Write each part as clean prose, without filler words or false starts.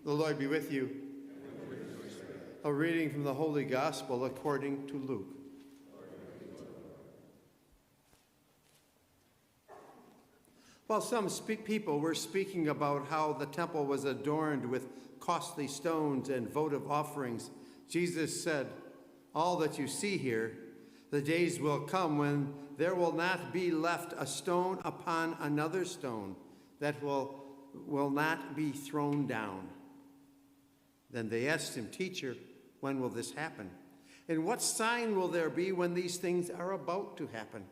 The Lord be with you. A reading from the Holy Gospel according to Luke. While some people were speaking about how the temple was adorned with costly stones and votive offerings, Jesus said, "All that you see here, the days will come when there will not be left a stone upon another stone that will not be thrown down." Then they asked him, "Teacher, when will this happen? And what sign will there be when these things are about to happen?"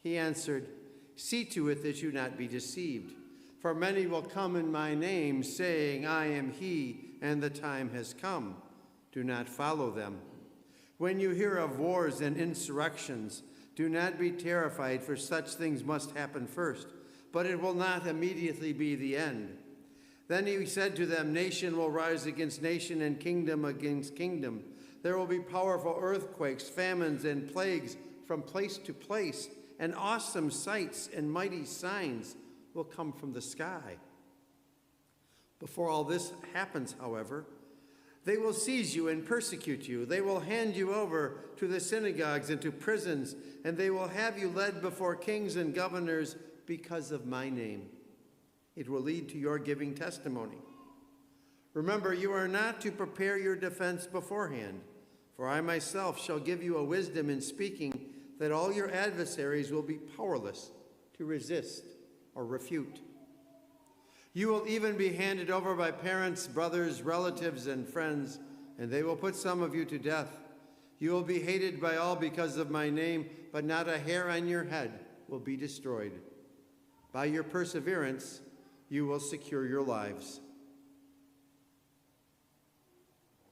He answered, "See to it that you not be deceived. For many will come in my name, saying, 'I am he,' and the time has come. Do not follow them. When you hear of wars and insurrections, do not be terrified, for such things must happen first, but it will not immediately be the end." Then he said to them, "Nation will rise against nation and kingdom against kingdom. There will be powerful earthquakes, famines, and plagues from place to place, and awesome sights and mighty signs will come from the sky. Before all this happens, however, they will seize you and persecute you. They will hand you over to the synagogues and to prisons, and they will have you led before kings and governors because of my name. It will lead to your giving testimony. Remember, you are not to prepare your defense beforehand, for I myself shall give you a wisdom in speaking that all your adversaries will be powerless to resist or refute. You will even be handed over by parents, brothers, relatives, and friends, and they will put some of you to death. You will be hated by all because of my name, but not a hair on your head will be destroyed. By your perseverance, you will secure your lives."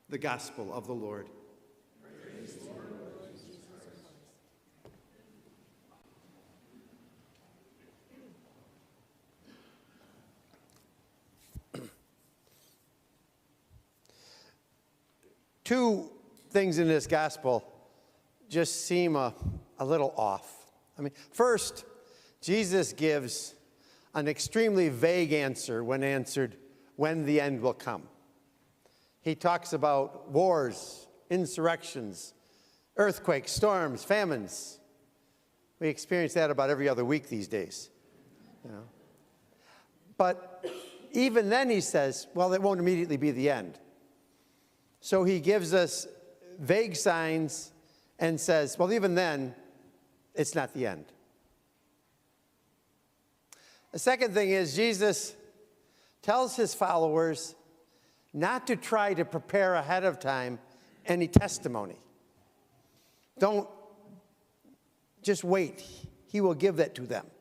The Gospel of the Lord. Praise the Lord, Jesus Christ. Two things in this gospel just seem a little off. First, Jesus gives an extremely vague answer when answered when the end will come. He talks about wars, insurrections, earthquakes, storms, famines. We experience that about every other week these days. But even then he says, well, it won't immediately be the end. So he gives us vague signs and says, well, even then, it's not the end. The second thing is Jesus tells his followers not to try to prepare ahead of time any testimony. Don't just wait. He will give that to them.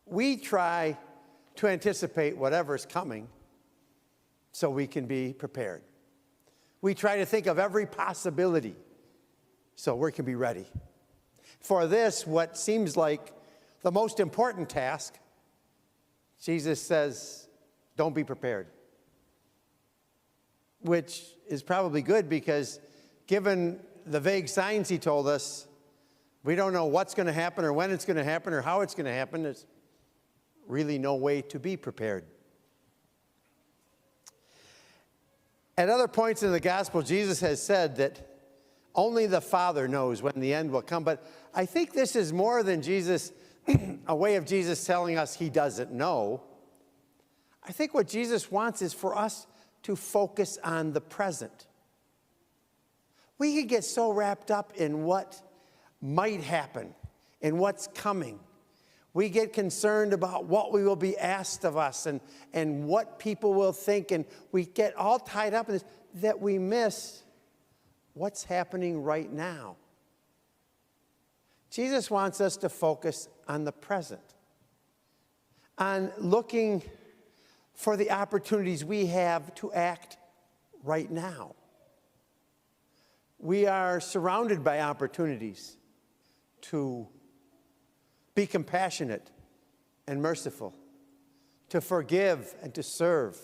We try to anticipate whatever's coming so we can be prepared. We try to think of every possibility so we can be ready. For this, what seems like the most important task, Jesus says, don't be prepared. Which is probably good because given the vague signs he told us, we don't know what's going to happen or when it's going to happen or how it's going to happen. There's really no way to be prepared. At other points in the gospel, Jesus has said that only the Father knows when the end will come. But I think this is more than a way of Jesus telling us he doesn't know. I think what Jesus wants is for us to focus on the present. We can get so wrapped up in what might happen and what's coming. We get concerned about what we will be asked of us and what people will think, and we get all tied up in this that we miss what's happening right now. Jesus wants us to focus on the present, on looking for the opportunities we have to act right now. We are surrounded by opportunities to be compassionate and merciful, to forgive and to serve.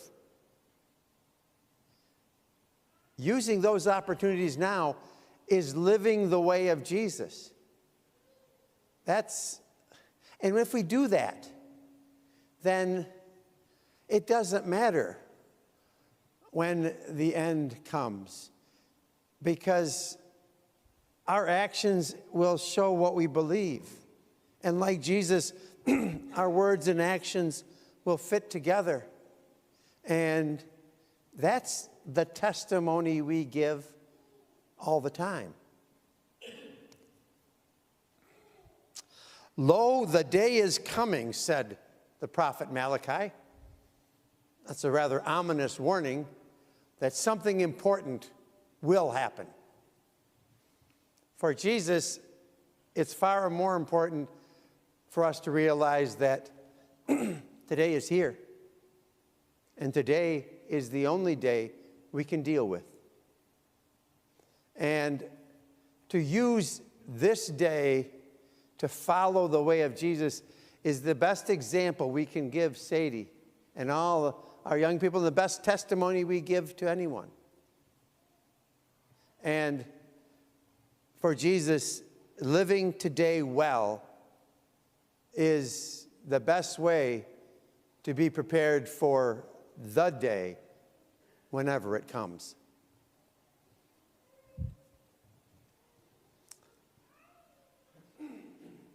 Using those opportunities now is living the way of Jesus. And if we do that, then It doesn't matter when the end comes, because our actions will show what we believe. And like Jesus, our words and actions will fit together. And that's the testimony we give all the time. Lo, the day is coming, said the prophet Malachi. That's a rather ominous warning that something important will happen. For Jesus, it's far more important for us to realize that today is here. And today is the only day we can deal with. And to use this day to follow the way of Jesus is the best example we can give Sadie and all our young people, the best testimony we give to anyone. And for Jesus, living today well is the best way to be prepared for the day whenever it comes.